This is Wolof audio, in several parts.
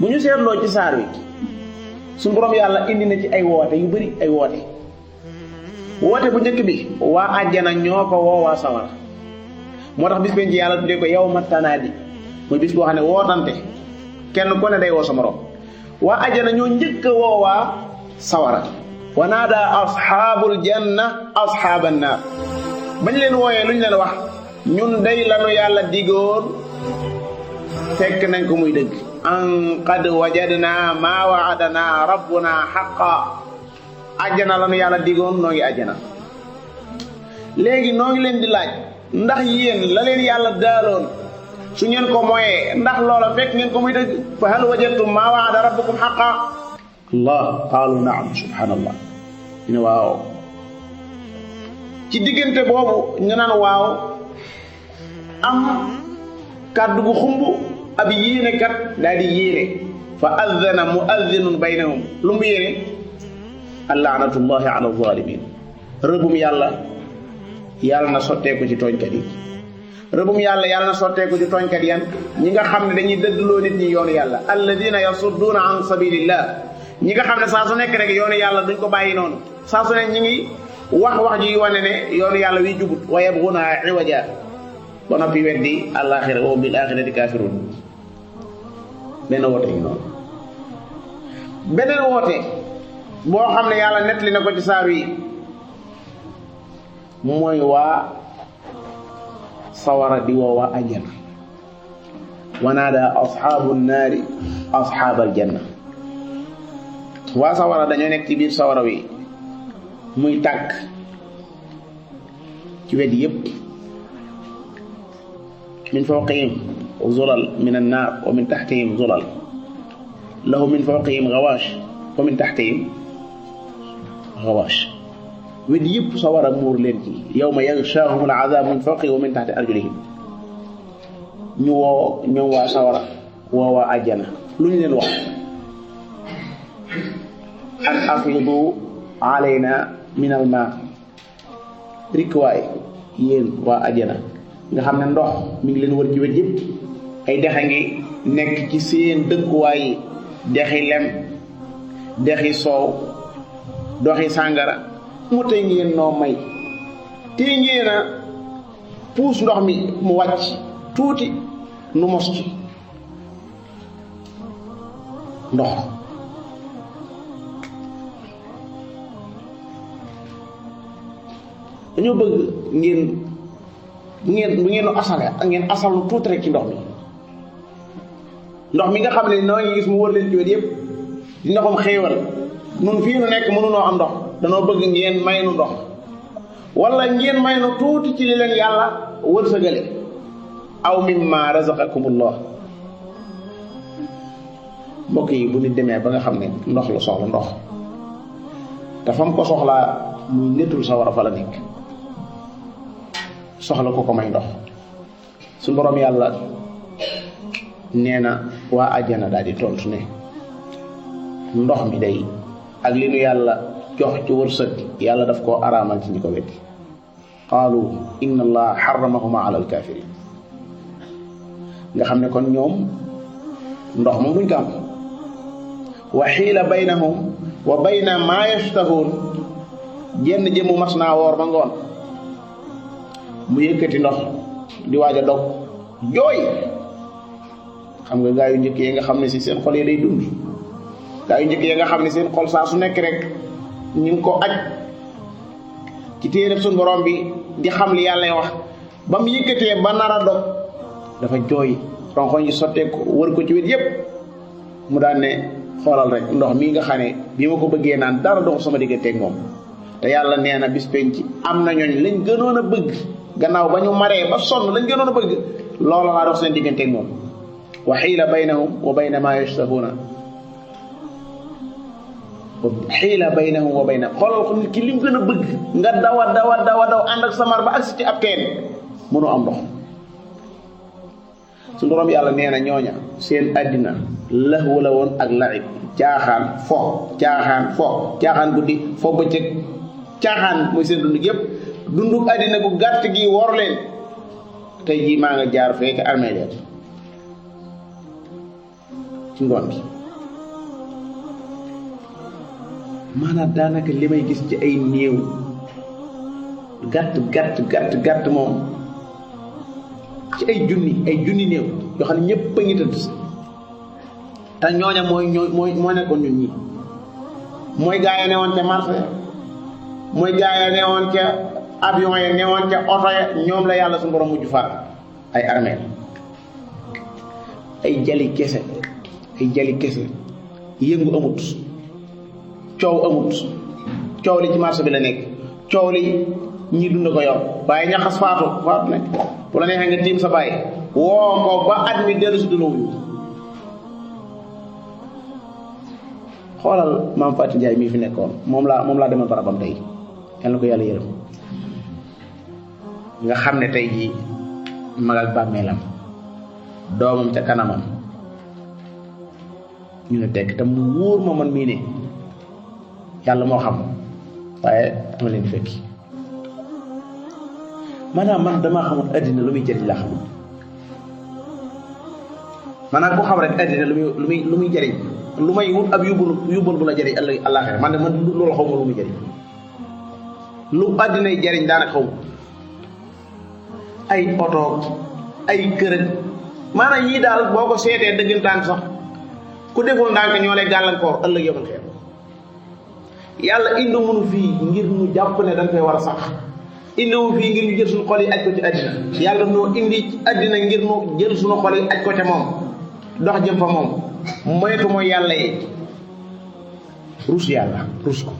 bu ñu seetloo ci saar wi suñu borom yàlla indi na ci ay woote yu bari ay woote bu njëkk bi waa àjjana ñoo ko woo waa sawara moo tax bis benn ci yàlla tuddee ko yawma tanaadi muy bis boo xam ne wootante kenn ku ne day woo sa morom waa àjjana ñoo njëkk a woo waa sawara wa naada ashaabul janna ashaaban naar bañ leen wooyee lu ñu leen wax ñun day lanu yàlla digoon fekk nañ ko muy dëgg an qad wajadna maa waadana rabbuna xaqa àjjana lanu yàlla digoon noo ngi àjjana léegi noo ngi leen di laaj ndax yéen la leen yàlla daaloon su ngeen ko moyee ndax loola fekk ngeen ko muy dëgg fa hal wajadtum maa waada rabbukum xaqa allah qaalu naam subhanallah ñu ne waaw ci diggante boobu ñu naan waaw am kàddu gu xumb ab yéene kat daal di yéene fa azzana muazinun baynahum lu mu yéene allaanatullahi ala zalimin rëbum yàlla na sotteeku ci tooñkat yi rëbum yàlla na sotteeku ci tooñkat yan ñi nga xam ne dañuy dëddloo nit ñi yoonu yàlla alladina yasudduuna an sabilillah ñi nga xam ne saa su nekk rek yoonu yàlla duñ ko bàyyi noonu saa su ne ñi ngi wax ji wane ne yoonu yàlla wi jubut wa yabghunaha iwaja ba noppi weddi àllaaxira wa bil aaxirati kaafiruun benn woote yi noonu beneen woote boo xam ne yàlla nettali na ko ci saar yi mooy waa sawara di woo waa àjjana wa naada ashaabu naari ashaabal janna waa sawara dañoo nekk ci biir sawara wi muy tàkk ci wet yépp min fawqihim zulal min annaar wa min taxtihim zulal lahu min fawqihim gawaash wa min taxtihim gawaash wet yépp sawara muur leen ci yawma yaghshaahum al-azaab min fawqihim wa min taxti arjulihim ñu woo ñoom waa sawara woo waa àjjana lu ñu leen wax an afiidu alayna min al-maa rikwaay yéen waa àjjana nga xam ne ndox mi ngi leen wër ci wet yëpp ay dex a ngi nekk ci seen dëkkuwaay yi dexi lem dexi soow doxi sàngara mu tey ngeen noo may tey ngeen a puus ndox mi mu wàcc tuuti nu mos ci ndox dañoo bëgg ngeen bu ngeen asale ak ngeen asal lu tuuti rek ci ndox mi nga xam ne noo ngi gis mu wër leen ci wet yëpp di ndoxam xéewal nun fii nu nekk mënunoo am ndox danoo bëgg ngeen may nu ndox wala ngeen may nu tuuti ci li leen yàlla wërsëgale aw mimma razaqakumullah mbokk yi bu nit demee ba nga xam ne ndox la soxla ndox te fam ko soxlaa muy nettul sawara fa la nekk soxla ko may ndox su borom yàlla nee na waa àjjana daal di tontu ne ndox mi day ak li nu yàlla jox ci wërsëg yàlla daf koo araamal ci ñi ko weddi qaalu inna allaha xaramahuma ala alkafirin nga xam ne kon ñoom ndox moom duñ ko am wa xiila baynahum wa bayna maa yashtahuun jenn jëmu mas naa woor ba ngoon mu yëkkati ndox di waaj a dog jooy xam nga gaa yu njëkk yi nga xam ne si seen xol yi day dund gaa yu njëkk yi nga xam ne seen xol saa su nekk rek ñu ngi ko aj ci téereb suñu borom bi di xam li yàlla wax ba mu yëkkatee ba nar a dog dafa jooy ronkoñ yi sotteeku wër ko ci wet yépp mu daan ne xoolal rek ndox mii nga xam ne bi ma ko bëggee naan dara dox sama digganteeg moom te yàlla nee na bis penc am na ñooñ lañ gënoon a bëgg gannaaw ba ñu maree ba sonn lañ gënoon a bëgg loola laa dox seen digganteeg moom wa xiila baynahum wa bayna maa yashtahuuna xiila baynahum wa bayna xoolal ko nit ki lim gën a bëgg nga daw ànd ak samar ba agsi ci ab teen mënu am ndox su borom yàlla nee na ñooña seen àddina lahwu la woon ak laib caaxaan guddi fo bëccëg caaxaan mooy seen dund yépp dunduk àddina bu gàtt gi wor leen tey jii maa nga jaar fekk armée ci ngoon gi maanaam daanaka li may gis ci ay néew gàtt moom ci ay junni néew yoo xam ne ñëpp a ngi tëdd te ñooña moo nekkoon ñun ñi mooy gaa yi newoon ca marché mooy gaa yi newoon ca avion yi newoon ca oto ya ñoom la yàlla suñu borom mujj faat ay armée ay jali kese yëngu amut coow amut coow li ci marché bi la nekk coow li ñi dund ko yor waaye ñaxas faatu nekk bu la neexee nga tiim sa bàyyi woo ko ba at mi dellu si dula wuyu xoolal maam Fatou Ndiaye mii fi nekkoon moom laa demal barabam tey yal na ko yàlla yërëm nga xam ne tey jii mag ak bàmmeelam doomam ca kanamam ñu ne tekk te mu wóor ma man mii ne yàlla moo xam waaye dama leen fekki maanaam man damaa xamul addina lu muy jëriñ laa xamul maanaam ku xam rek addina lu muy jëriñ lu may wut ab yóbbal bu la jëriñ ëllëg àllaaxira man loolu xaw ma lu muy jëriñ lu addinay jëriñ daanaka xaw ma ay oto ay kër maanaam yii daal boo ko seetee dëggantaan sax ku deful ndànk ñoo lay gàllankoor ëllëg yomal xeer yàlla indi munu fii ngir ñu jàpp ne dañ koy war a sax indiwu fii ngir ñu jël suñu xol yi aj ko ci àddina yàlla noo indi ci àddina ngir ñu jël suñu xol yi aj ko ca moom dox jëm fa moom moytu mooy yàlla yi rus yàlla rus ko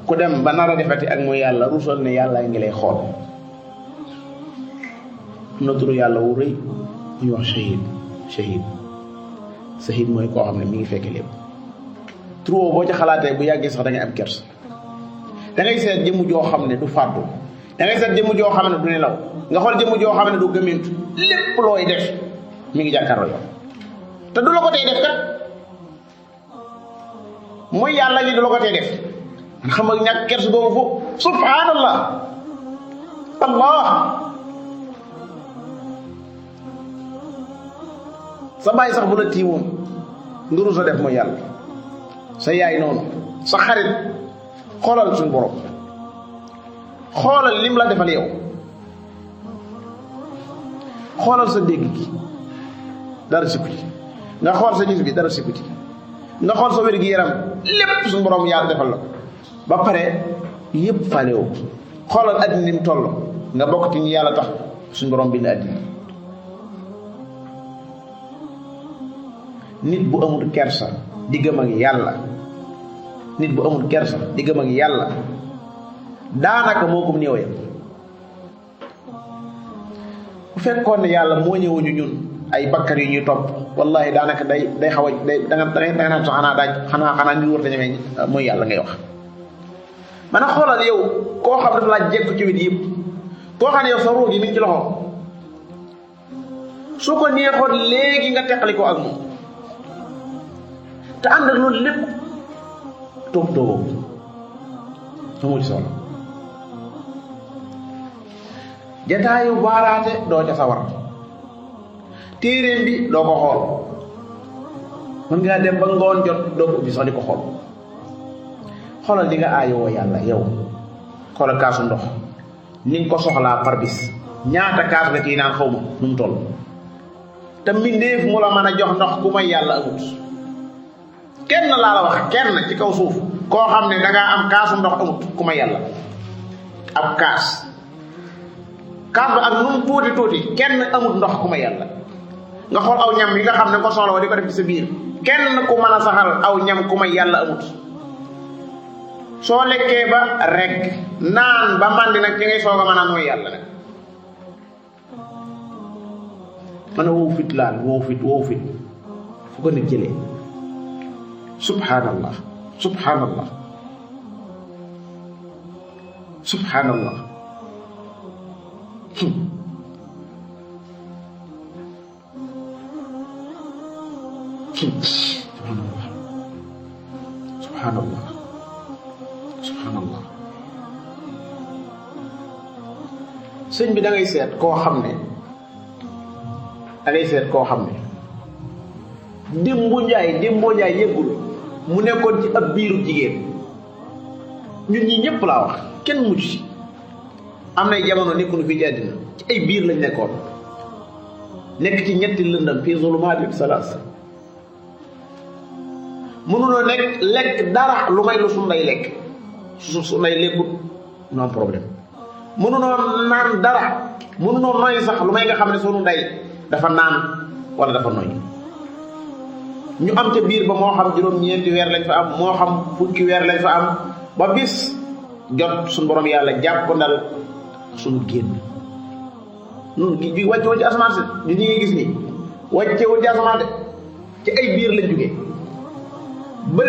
ku dem ba nar a defati ak mooy yàlla rusal ne yàlla ngi lay xool am na turu yàlla wu rëy muy wax shahid mooy koo xam ne mi ngi fekke lépp trop boo ca xalaatee bu yàggee sax da ngay am kersa da ngay seet jëmm joo xam ne du fàddu da ngay seet jëmm joo xam ne du nelaw nga xool jëmm joo xam ne du gëmintu lépp looy def mi ngi jàkkaarloo yow te du la ko tey def kat mooy yàlla li du la ko tey def man xam nga ñàkk kersa boobu foofu subhanallah allah sa baay sax bu la tiimoon nga rus a def mooy yàlla sa yaay noonu sa xarit xoolal suñu borom xoolal lim la defal yow xoolal sa dégg gi dara sikku ci nga xool sa gis bi dara sikku ci nga xool sa wér gi yaram lépp suñu borom yàlla defal la ba pare yëpp falewu xoolal àddina ni mu toll nga bokk ci ñi yàlla tax suñu borom bind àddina nit bu amul kersa diggam ak yàlla nit bu amul kersa diggam ak yàlla daanaka moo ko néew yam bu fekkoon ne yàlla moo ñëwuñu ñun ay bakkar yu ñuy topp wallahi daanaka day xaw a da nga naan sax xanaa ñu war a ñemee mooy yàlla ngay wax. man a xoolal yow koo xam dafa laa jekk ci wet yëpp koo xam ne yow sa ruug yi mi ngi ci loxo su ko neexoon léegi nga teqali ko ak moom te ànd ak loolu lépp toog toogoo amul solo jataayu baaraate doo ca sawar téeréem bi doo ko xool mën ngaa dem ba ngoon jot doo ko ubbi sax di ko xool xoolal di nga aayoo yàlla yow xoolal kaasu ndox ni nga ko soxlaa par bis ñaata kaas nga ciy naan xaw ma nu mu toll te mbindeef mu la mën a jox ndox ku may yàlla amut kenn laa la wax kenn ci kaw suuf koo xam ne dangaa am kaasu ndox amut ku may yàlla ab kaas ba ak nu mu tuuti kenn amut ndox ku may yàlla nga xool aw ñam yi nga xam ne ko soxla wa di ko def ci sa biir kenn ku mën a saxal aw ñam ku may yàlla amut soo lekkee ba rek naan ba màndi nag ci ngay soog a mën a mooy yàlla nag mën a wow fit laal wow fit fu ko nit jëlee subhanallah subhanallah subhanallah subhanallah subhanallah sëñ bi da ngay seet koo xam ne Dembo Njaay yëggul mu nekkoon ci ab biiru jigéen ñun ñi ñëpp laa wax kenn mucc ci am nay jamono nekkunu fii ci àddina ci ay biir lañ nekkoon nekk ci ñetti lëndam fii zulumaati salaas mënuloo nekk lekk dara lu may lu su nday lekk su nday lekkut no am problème mënunoo naan dara mënunoo noyyi sax lu may nga xam ne sunu nday dafa naan wala dafa noyyi ñu am ca biir ba moo xam juróom-ñeenti weer lañ fa am moo xam fukki weer lañ fa am ba bis jot suñu borom yàlla jàppandal suñu génn nun gi wàcce woon ci asamaan si ñu ñi ngi gis nii wàcce woon ci asamaan de ci ay biir lañ jógee ba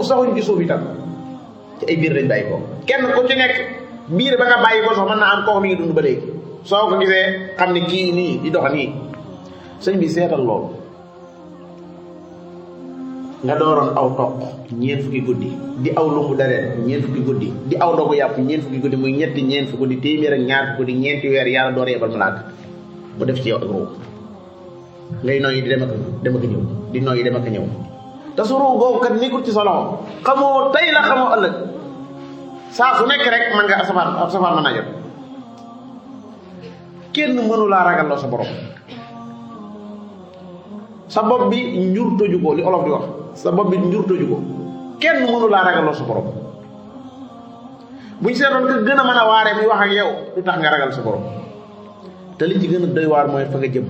saxuñ ci suuf itam ci ay biir lañ bàyyi ko kenn ku ci nekk biir ba nga bàyyi ko sax mën naa am kooku mi ngi dund ba léegi soo ko gisee xam ne kii nii di dox nii sëñ bi seetal loolu nga dooroon aw toq ñeent fukki guddi di aw lumbu dareet ñeent fukki guddi di aw ndogu yàpp ñeent fukki guddi muy ñeent fukki guddi téeméer ak ñaar fukki guddi ñeenti weer yàlla door yebal malaaka mu def ci yow ak ruux ngay nooyi di dem ak ñëw di nooyi dem ak ñëw te su ruux googu kat nekkul ci sa loxo xamoo tey la xamoo ëllëg saa su nekk rek man nga ab safaan mën naa jot kenn mënu laa ragal loo sa borom sa bopp bi njur toju ko li olof di wax sa bopp bi njur toju ko kenn mënu laa ragal loo sa borom buñ seetoon ka gën a mën a waaree muy wax ak yow du tax nga ragal sa borom te li ci gën a doy waar mooy fa nga jëm